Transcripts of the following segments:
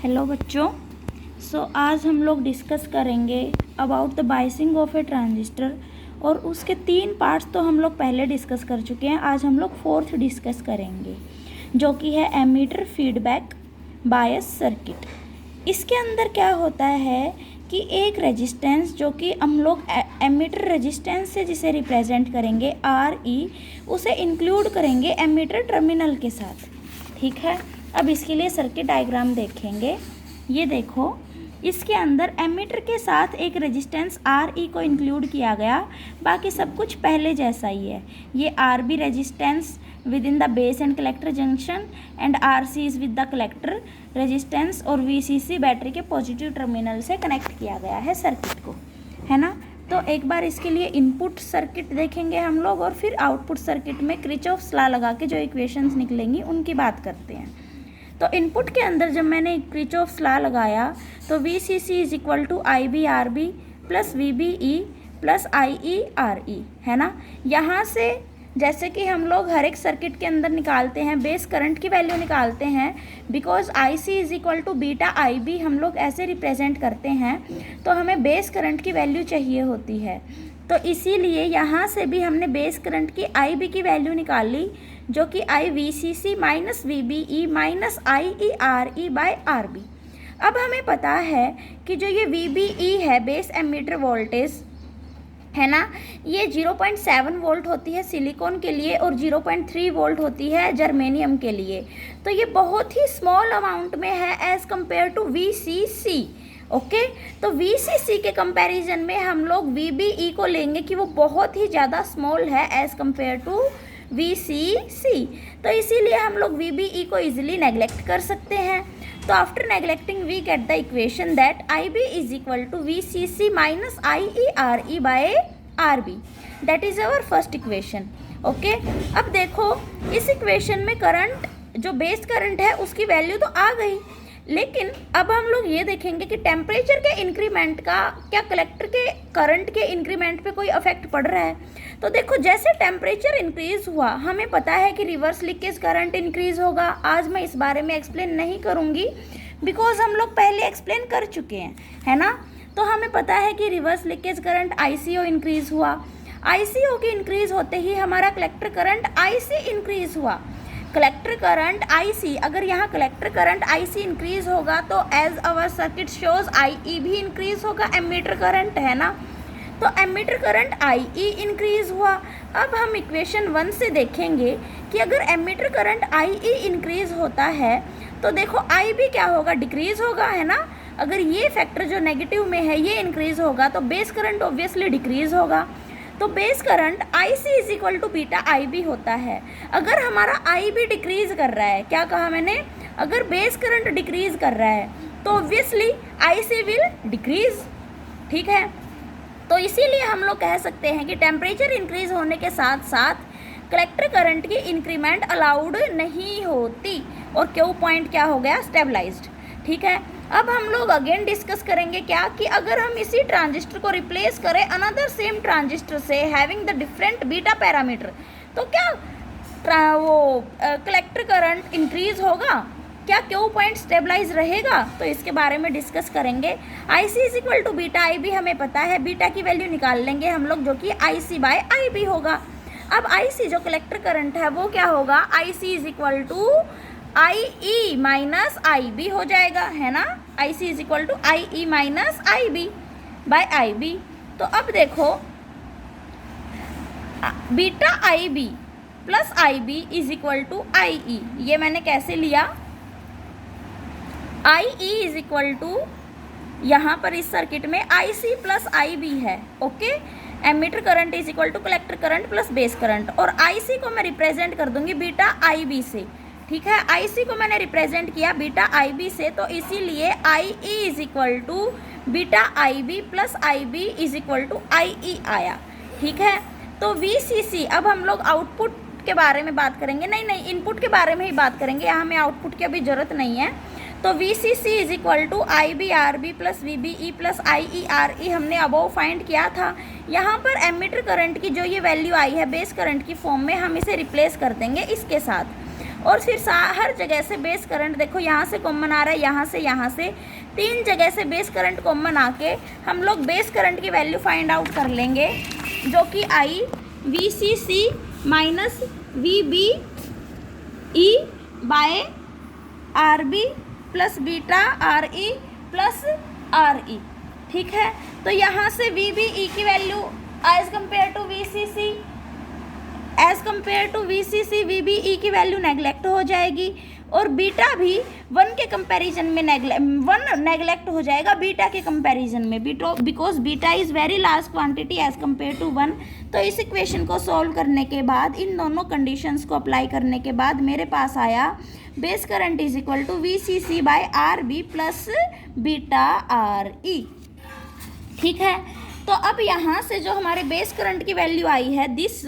Hello बच्चों। आज हम लोग डिस्कस करेंगे about the biasing of A transistor और उसके 3 पार्ट्स तो हम लोग पहले डिस्कस कर चुके हैं। आज हम लोग 4th डिस्कस करेंगे जो कि है एमीटर फीडबैक बायस सर्किट। इसके अंदर क्या होता है कि एक रेजिस्टेंस जो कि हम लोग एमीटर रेजिस्टेंस से जिसे रिप्रेजेंट करेंगे RE, उसे इंक्लूड करेंगे एमीटर टर्मिनल के साथ। ठीक है, अब इसके लिए सर्किट डायग्राम देखेंगे। ये देखो, इसके अंदर एमीटर के साथ एक रेजिस्टेंस RE को इंक्लूड किया गया, बाकी सब कुछ पहले जैसा ही है। ये RB resistance with in the base and collector junction and RC is with the collector resistance और VCC बैटरी के पॉजिटिव टर्मिनल से कनेक्ट किया गया है सर्किट को, है ना। तो एक बार इसके लिए इनपुट सर्किट देखेंगे हम लोग और फिर आउटपुट सर्किट में किरचॉफ्स लॉ लगा के जो इक्वेशंस निकलेंगी उनकी बात करते हैं। तो इनपुट के अंदर जब मैंने किरचॉफ्स लॉ लगाया तो VCC is equal to IBRB plus VBE plus IERE, है ना। यहाँ से जैसे कि हम लोग हर एक सर्किट के अंदर निकालते हैं, बेस करंट की वैल्यू निकालते हैं, because IC is equal to beta IB हम लोग ऐसे रिप्रेजेंट करते हैं, तो हमें बेस करंट की वैल्यू चाहिए होती है। तो इसीलिए यहाँ से भी हमने बेस करंट की IB की वैल्यू निकाली, जो कि IVCC minus VBE minus IERE by RB। अब हमें पता है कि जो ये VBE है बेस एमीटर वोल्टेज, है ना, ये 0.7 वोल्ट होती है सिलिकॉन के लिए और 0.3 वोल्ट होती है जर्मेनियम के लिए। तो ये बहुत ही स्मॉल अमाउंट में है as compare to VCC। Okay, तो VCC के कंपैरिजन में हम लोग VBE को लेंगे कि वो बहुत ही ज़्यादा स्मॉल है एज़ कम्पेयर टू VCC। तो इसीलिए हम लोग VBE को इजीली नेग्लेक्ट कर सकते हैं। तो after neglecting we get the equation that IB is equal to VCC minus IERE by RB। That is our first equation. Okay, अब देखो इस इक्वेशन में करंट जो बेस करंट है उसकी वैल्यू तो आ गई, लेकिन अब हम लोग ये देखेंगे कि टेम्परेचर के इंक्रीमेंट का क्या कलेक्टर के करंट के इंक्रीमेंट पे कोई इफेक्ट पड़ रहा है। तो देखो, जैसे टेम्परेचर इंक्रीज हुआ हमें पता है कि रिवर्स लीकेज करंट इंक्रीज होगा। आज मैं इस बारे में एक्सप्लेन नहीं करूँगी बिकॉज हम लोग पहले एक्सप्लेन कर चुके हैं, है ना। तो हमें पता है कि reverse leakage current ICO increase हुआ। ICO के इंक्रीज होते ही हमारा कलेक्टर करंट IC इंक्रीज हुआ। कलेक्टर करंट IC, अगर यहाँ कलेक्टर करंट IC इंक्रीज होगा तो as our circuit shows IE भी इंक्रीज होगा, एमीटर करंट, है ना। तो एमीटर करंट IE इंक्रीज हुआ। अब हम इक्वेशन 1 से देखेंगे कि अगर एमीटर करंट IE इंक्रीज होता है तो देखो IB क्या होगा, डिक्रीज होगा, है ना। अगर ये फैक्टर जो नेगेटिव में है ये इंक्रीज होगा तो बेस करंट ऑब्वियसली डिक्रीज होगा। तो base current IC is equal to beta IB होता है। अगर हमारा IB डिक्रीज कर रहा है, क्या कहा मैंने, अगर बेस करंट डिक्रीज कर रहा है तो ऑब्वियसली IC विल डिक्रीज। ठीक है, तो इसीलिए हम लोग कह सकते हैं कि टेम्परेचर इंक्रीज होने के साथ साथ कलेक्टर करंट की इंक्रीमेंट अलाउड नहीं होती और क्यू पॉइंट क्या हो गया, स्टेबलाइज्ड। ठीक है, अब हम लोग अगेन डिस्कस करेंगे क्या कि अगर हम इसी ट्रांजिस्टर को रिप्लेस करें अनदर सेम ट्रांजिस्टर से having the different beta parameter, तो क्या वो कलेक्टर करंट इंक्रीज होगा, क्या क्यू पॉइंट स्टेबलाइज रहेगा। तो इसके बारे में डिस्कस करेंगे। IC is equal to beta IB हमें पता है, बीटा की वैल्यू निकाल लेंगे हम लोग जो कि IC बाय IB होगा। अब IC जो कलेक्टर करंट है वो क्या होगा, IC is equal to IE minus IB हो जाएगा, है ना। IC is equal to IE minus IB by IB। तो अब देखो beta IB plus IB is equal to IE, ये मैंने कैसे लिया, IE इज इक्वल टू यहाँ पर इस सर्किट में IC प्लस IB है। Okay, emitter current is equal to collector current plus base current, और IC को मैं रिप्रेजेंट कर दूंगी बीटा IB से। ठीक है, IC को मैंने रिप्रेजेंट किया बीटा IB से, तो इसीलिए IE is equal to beta IB plus IB is equal to IE आया। ठीक है, तो VCC, अब हम लोग आउटपुट के बारे में बात करेंगे, नहीं इनपुट के बारे में ही बात करेंगे, यहाँ हमें आउटपुट की अभी ज़रूरत नहीं है। तो VCC is equal to IBRB plus VBE plus IERE हमने अबव फाइंड किया था। यहाँ पर एमीटर करंट की जो ये वैल्यू आई है बेस करंट की फॉर्म में, हम इसे रिप्लेस कर देंगे इसके साथ। और फिर हर जगह से बेस करंट, देखो यहाँ से कॉमन आ रहा है, यहाँ से 3 जगह से बेस करंट कॉमन आके हम लोग बेस करंट की वैल्यू फाइंड आउट कर लेंगे, जो कि आई VCC minus VBE by RB plus beta RE plus RE। ठीक है, तो यहाँ से VBE की value as compare to VCC VBE की वैल्यू नेगलेक्ट हो जाएगी, और बीटा भी 1 के कंपैरिजन में नेगलेक्ट हो जाएगा बीटा के कंपैरिजन में, because beta is very large quantity as compare to 1। तो इस इक्वेशन को सॉल्व करने के बाद, इन दोनों कंडीशंस को अप्लाई करने के बाद मेरे पास आया base current is equal to VCC by RB plus beta RE। ठीक है, तो अब यहाँ से जो हमारे बेस करंट की वैल्यू आई है दिस,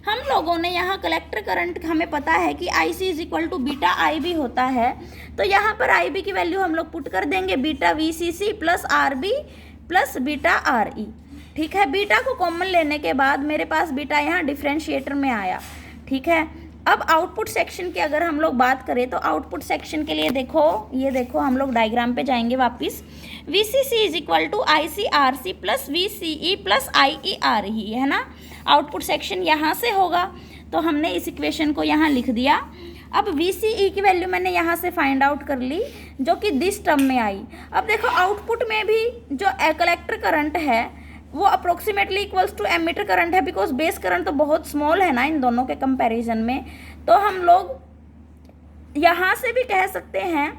हम लोगों ने यहाँ कलेक्टर करंट हमें पता है कि IC is equal to beta IB होता है, तो यहाँ पर IB की वैल्यू हम लोग पुट कर देंगे beta VCC plus RB plus beta RE। ठीक है, बीटा को कॉमन लेने के बाद मेरे पास बीटा यहाँ डिफ्रेंशिएटर में आया। ठीक है, अब आउटपुट सेक्शन की अगर हम लोग बात करें तो आउटपुट सेक्शन के लिए देखो, ये देखो हम लोग डायग्राम पे जाएंगे वापस। VCC is equal to ICRC plus VCE plus IERE, है ना। आउटपुट सेक्शन यहाँ से होगा, तो हमने इस इक्वेशन को यहाँ लिख दिया। अब VCE की वैल्यू मैंने यहाँ से फाइंड आउट कर ली, जो कि दिस टर्म में आई। अब देखो आउटपुट में भी जो कलेक्टर करंट है वो approximately equals to emitter current है, बिकॉज बेस करंट तो बहुत स्मॉल है ना इन दोनों के कंपैरिजन में। तो हम लोग यहाँ से भी कह सकते हैं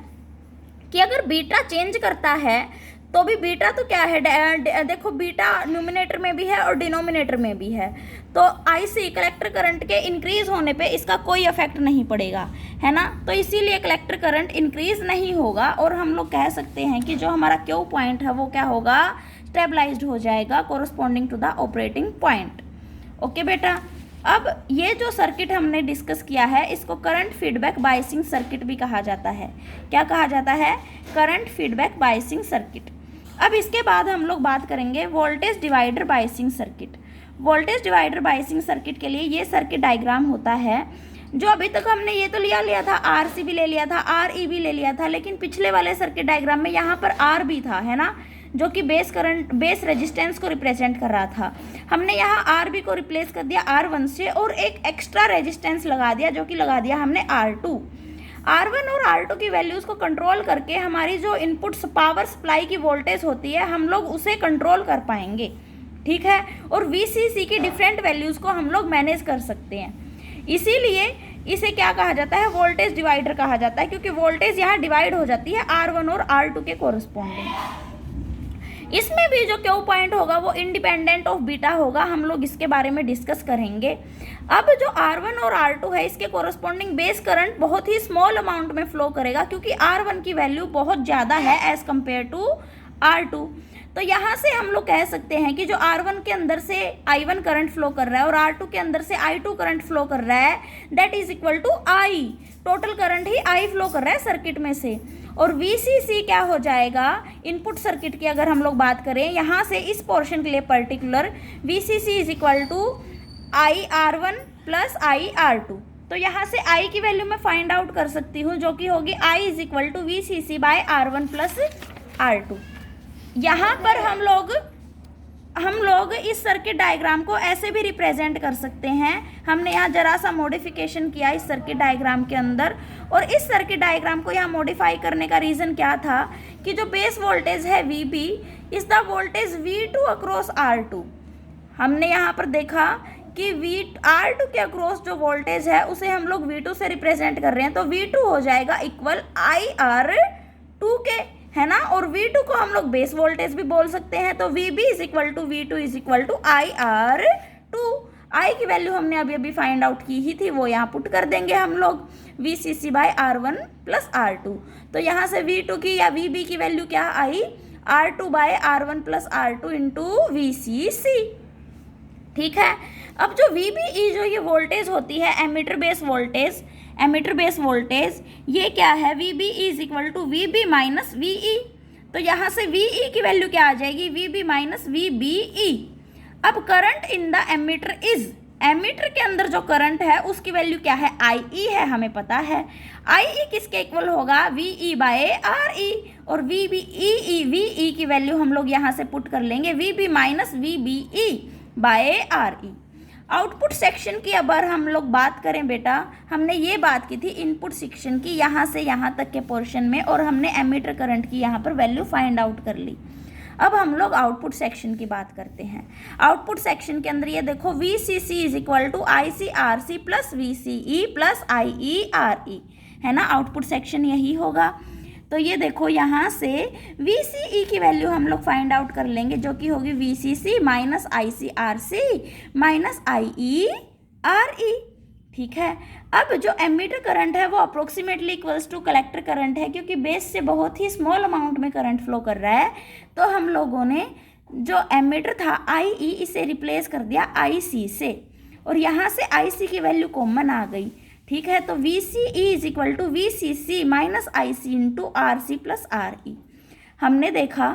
कि अगर बीटा चेंज करता है तो भी बीटा तो क्या है, देखो बीटा न्यूमिनेटर में भी है और डिनोमिनेटर में भी है, तो IC कलेक्टर करंट के इंक्रीज होने पे इसका कोई इफेक्ट नहीं पड़ेगा, है ना। तो इसीलिए कलेक्टर करंट इंक्रीज नहीं होगा, और हम लोग कह सकते हैं कि जो हमारा Q पॉइंट है वो क्या होगा, स्टेबलाइज्ड हो जाएगा corresponding to the operating point. Okay बेटा, अब ये जो सर्किट हमने डिस्कस किया है इसको करंट फीडबैक बायसिंग सर्किट भी कहा जाता है। क्या कहा जाता है, करंट फीडबैक बायसिंग सर्किट। अब इसके बाद हम लोग बात करेंगे voltage divider biasing circuit. Voltage divider biasing circuit के लिए ये सर्किट डायग्राम होता है, जो अभी तक हमने ये तो लिया था, RC भी ले लिया था, RE भी ले लिया था, लेकिन पिछले वाले सर्किट डायग्राम में यहाँ पर R भी था, है ना, जो कि बेस रेजिस्टेंस को रिप्रेजेंट कर रहा था। हमने यहाँ RB को रिप्लेस कर दिया R1 से, और एक एक्स्ट्रा रेजिस्टेंस लगा दिया, जो कि लगा दिया हमने R2। R1 और R2 की वैल्यूज़ को कंट्रोल करके हमारी जो इनपुट पावर सप्लाई की वोल्टेज होती है हम लोग उसे कंट्रोल कर पाएंगे। ठीक है, और VCC की डिफरेंट वैल्यूज़ को हम लोग मैनेज कर सकते हैं। इसीलिए इसे क्या कहा जाता है, वोल्टेज डिवाइडर कहा जाता है, क्योंकि वोल्टेज यहाँ डिवाइड हो जाती है R1 और R2 के कोरस्पॉन्डिंग। इसमें भी जो Q पॉइंट होगा वो इंडिपेंडेंट ऑफ बीटा होगा, हम लोग इसके बारे में डिस्कस करेंगे। अब जो R1 और R2 है इसके कोरस्पॉन्डिंग बेस करंट बहुत ही स्मॉल अमाउंट में फ्लो करेगा, क्योंकि R1 की वैल्यू बहुत ज़्यादा है एज कंपेयर टू R2। तो यहाँ से हम लोग कह सकते हैं कि जो R1 के अंदर से I1 करंट फ्लो कर रहा है और R2 के अंदर से I2 करंट फ्लो कर रहा है, that is equal to I, total current ही I फ्लो कर रहा है सर्किट में से। और VCC क्या हो जाएगा, इनपुट सर्किट की अगर हम लोग बात करें यहाँ से इस पोर्शन के लिए particular, VCC is equal to IR1 plus IR2। तो यहाँ से I की वैल्यू मैं फाइंड आउट कर सकती हूँ, जो कि होगी I is equal to VCC by R1 plus R2। यहाँ पर हम लोग इस सर्किट डायग्राम को ऐसे भी रिप्रेजेंट कर सकते हैं। हमने यहाँ जरा सा मॉडिफिकेशन किया इस सर्किट डायग्राम के अंदर, और इस सर्किट डायग्राम को यहाँ मॉडिफाई करने का रीज़न क्या था कि जो बेस वोल्टेज है VB is the voltage V2 across R2। हमने यहाँ पर देखा कि R2 के अक्रॉस जो वोल्टेज है उसे हम लोग V2 से रिप्रेजेंट कर रहे हैं, तो V2 हो जाएगा इक्वल IR2 के, है ना। और V2 को हम लोग बेस वोल्टेज भी बोल सकते हैं, तो VB is equal to V2 is equal to IR2। I की वैल्यू हमने अभी फाइंड आउट की ही थी, वो यहाँ पुट कर देंगे हम लोग VCC by R1 plus R2। तो यहाँ से V2 की या VB की वैल्यू क्या आई, R2 by R1 plus R2 into VCC। ठीक है, अब जो VBE जो ये वोल्टेज होती है एमीटर बेस वोल्टेज ये क्या है, VBE is equal to VB minus VE। तो यहाँ से VE की वैल्यू क्या आ जाएगी, VB माइनस VBE। अब current in the emitter is, emitter के अंदर जो करंट है उसकी वैल्यू क्या है, IE है, हमें पता है। IE किसके इक्वल होगा, VE बाय RE, और VE की वैल्यू हम लोग यहाँ से पुट कर लेंगे, VB minus VBE by RE। Output section की अगर हम लोग बात करें बेटा, हमने ये बात की थी इनपुट सेक्शन की, यहाँ से यहाँ तक के पोर्शन में, और हमने एमीटर करंट की यहाँ पर वैल्यू फाइंड आउट कर ली। अब हम लोग आउटपुट सेक्शन की बात करते हैं। आउटपुट सेक्शन के अंदर ये देखो, VCC is equal to ICRC plus VCE plus IERE, है ना। आउटपुट सेक्शन यही होगा। तो ये देखो यहाँ से VCE की वैल्यू हम लोग फाइंड आउट कर लेंगे, जो कि होगी VCC minus ICRC minus IERE, ठीक है। अब जो एमीटर करंट है वो approximately equals to collector current है, क्योंकि बेस से बहुत ही स्मॉल अमाउंट में करंट फ्लो कर रहा है, तो हम लोगों ने जो एमीटर था IE इसे रिप्लेस कर दिया IC से, और यहाँ से IC की वैल्यू कॉमन आ गई, ठीक है। तो VCE is equal to VCC minus IC into RC plus RE। हमने देखा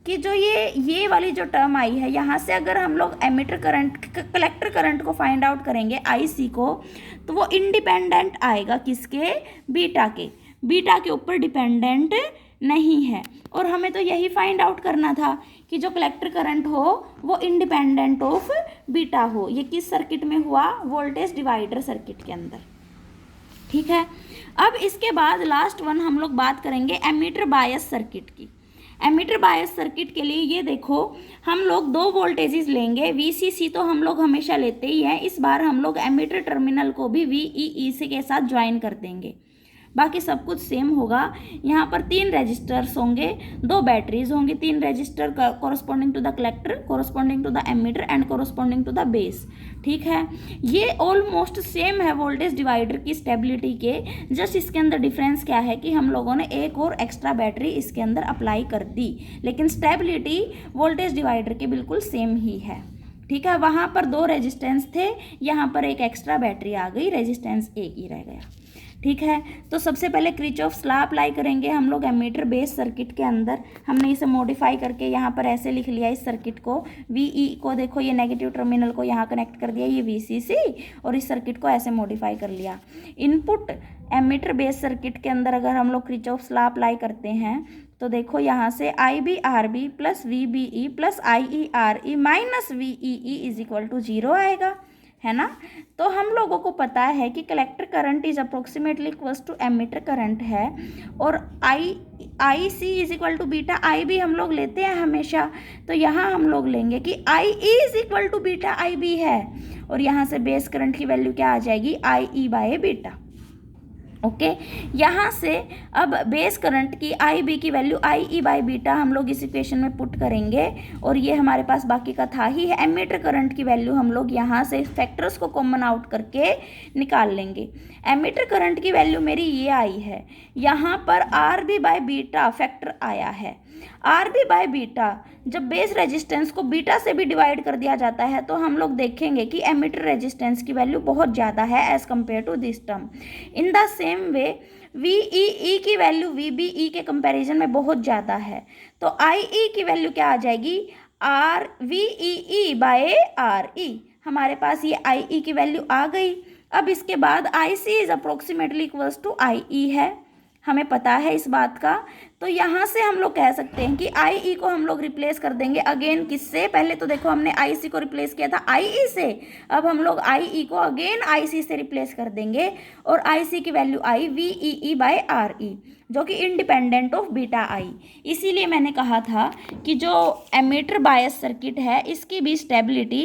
कि जो ये वाली जो टर्म आई है, यहाँ से अगर हम लोग एमीटर करंट कलेक्टर करंट को फाइंड आउट करेंगे IC को, तो वो इंडिपेंडेंट आएगा किसके, बीटा के ऊपर डिपेंडेंट नहीं है। और हमें तो यही फाइंड आउट करना था कि जो कलेक्टर करंट हो वो इंडिपेंडेंट ऑफ बीटा हो। ये किस सर्किट में हुआ, वोल्टेज डिवाइडर सर्किट के अंदर, ठीक है। अब इसके बाद लास्ट वन हम लोग बात करेंगे एमीटर बायस सर्किट की। एमीटर बायस सर्किट के लिए ये देखो, हम लोग दो वोल्टेजेस लेंगे, VCC तो हम लोग हमेशा लेते ही हैं, इस बार हम लोग एमीटर टर्मिनल को भी VEE से के साथ ज्वाइन कर देंगे, बाकी सब कुछ सेम होगा। यहाँ पर 3 रेजिस्टर्स होंगे, 2 बैटरीज होंगी, 3 resistor corresponding to the collector, corresponding to the emitter and corresponding to the base, ठीक है। ये ऑलमोस्ट सेम है वोल्टेज डिवाइडर की स्टेबिलिटी के, जस्ट इसके अंदर डिफरेंस क्या है कि हम लोगों ने एक और एक्स्ट्रा बैटरी इसके अंदर अप्लाई कर दी, लेकिन स्टेबिलिटी वोल्टेज डिवाइडर के बिल्कुल सेम ही है, ठीक है। वहाँ पर 2 रेजिस्टेंस थे, यहाँ पर एक एक्स्ट्रा बैटरी आ गई, रेजिस्टेंस एक ही रह गया, ठीक है। तो सबसे पहले किरचॉफ्स लॉ अप्लाई करेंगे हम लोग एमीटर बेस सर्किट के अंदर। हमने इसे मॉडिफाई करके यहाँ पर ऐसे लिख लिया इस सर्किट को, VE को देखो ये नेगेटिव टर्मिनल को यहाँ कनेक्ट कर दिया, ये VCC, और इस सर्किट को ऐसे मॉडिफाई कर लिया। इनपुट एमीटर बेस सर्किट के अंदर अगर हम लोग किरचॉफ्स लॉ अप्लाई करते हैं तो देखो यहाँ से IBRB plus VBE plus IERE minus VEE is equal to 0 आएगा, है ना। तो हम लोगों को पता है कि collector current is approximately equals to emitter current है, और IC is equal to beta IB हम लोग लेते हैं हमेशा, तो यहाँ हम लोग लेंगे कि IE is equal to beta IB है, और यहाँ से बेस करंट की वैल्यू क्या आ जाएगी, IE बाय बीटा, ओके। यहाँ से अब बेस करंट की IB की वैल्यू IE बाय बीटा हम लोग इस इक्वेशन में पुट करेंगे, और ये हमारे पास बाकी का था ही है। एमीटर करंट की वैल्यू हम लोग यहाँ से फैक्टर्स को कॉमन आउट करके निकाल लेंगे। एमीटर करंट की वैल्यू मेरी ये आई है, यहाँ पर RB बाय बीटा फैक्टर आया है। RB बाय बीटा जब बेस रेजिस्टेंस को बीटा से भी डिवाइड कर दिया जाता है तो हम लोग देखेंगे कि एमीटर रेजिस्टेंस की वैल्यू बहुत ज़्यादा है as compare to this term. In the same way VEE की वैल्यू VBE के कंपैरिजन में बहुत ज़्यादा है, तो IE की वैल्यू क्या आ जाएगी, VEE बाय RE। हमारे पास ये IE की वैल्यू आ गई। अब इसके बाद IC is approximately equals to IE है, हमें पता है इस बात का। तो यहाँ से हम लोग कह सकते हैं कि IE को हम लोग रिप्लेस कर देंगे अगेन किससे, पहले तो देखो हमने IC को रिप्लेस किया था IE से, अब हम लोग IE को अगेन IC से रिप्लेस कर देंगे, और IC की वैल्यू आई VEE बाय RE, जो कि इंडिपेंडेंट ऑफ बीटा I। इसीलिए मैंने कहा था कि जो एमीटर बायस सर्किट है इसकी भी stability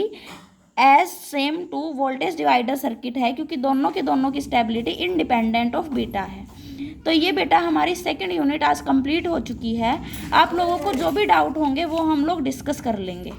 as same to voltage divider circuit है, क्योंकि दोनों की स्टेबिलिटी इंडिपेंडेंट ऑफ बीटा है। तो ये बेटा हमारी सेकंड यूनिट आज कंप्लीट हो चुकी है। आप लोगों को जो भी डाउट होंगे वो हम लोग डिस्कस कर लेंगे।